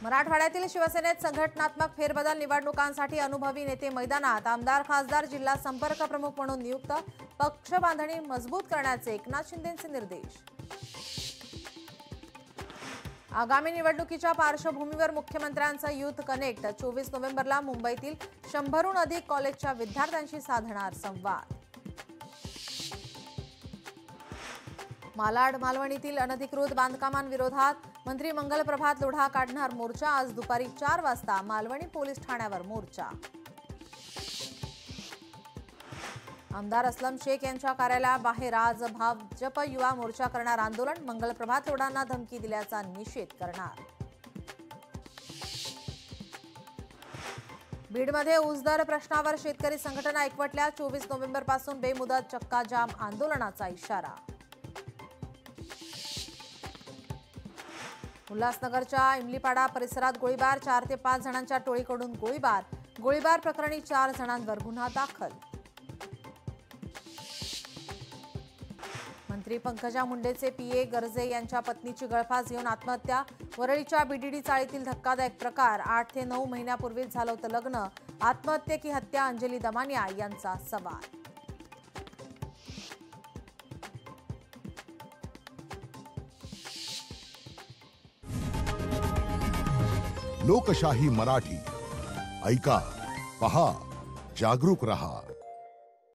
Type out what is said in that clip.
मराठवाड्यातील शिवसेनेत संघटनात्मक फेरबदल, निवडणुकांसाठी अनुभवी नेते मैदानात, आमदार खासदार जिल्हा संपर्क प्रमुख म्हणून नियुक्त, पक्ष बांधणी मजबूत करण्याचे एकनाथ शिंदेंचे निर्देश। आगामी निवडणुकीच्या पार्श्वभूमीवर मुख्यमंत्र्यांचा युथ कनेक्ट 24 नोव्हेंबरला मुंबईतील 100हून अधिक कॉलेजच्या विद्यार्थ्यांशी साधणार संवाद। मालाड मालवणीतील अनधिकृत बांधकामांविरोधात मंत्री मंगल प्रभात लोढा काढणार मोर्चा। आज दुपारी 4 वाजता मालवणी पोलीस ठाण्यावर मोर्चा। आमदार असलम शेख यांच्या कार्यालयाबाहेर आज भाजप युवा मोर्चा करणार आंदोलन। मंगल प्रभात लोढांना धमकी दिल्याचा निषेध करणार। बीडमध्ये ऊस दर प्रश्नावर शेतकरी संघटना एकवटल्या। 24 नोव्हेंबरपासून बेमुदत चक्का जाम आंदोलनाचा इशारा। उल्हासनगरच्या इमलीपाडा परिसरात गोळीबार, 4 ते 5 जणांच्या टोळीकडून गोळीबार प्रकरणी 4 जणांवर गुन्हा दाखल। मंत्री पंकजा मुंडेचे पीए गर्जे यांच्या पत्नीची गळफास घेऊन आत्महत्या। वरळीच्या बीडीडी चाळीतील धक्कादायक प्रकार। 8 ते 9 महिन्यापूर्वीच झालं होतं लग्न, आत्महत्या की हत्या, अंजली दमानिया यांचा सवाल। लोकशाही मराठी ऐका, पहा, जागरूक रहा।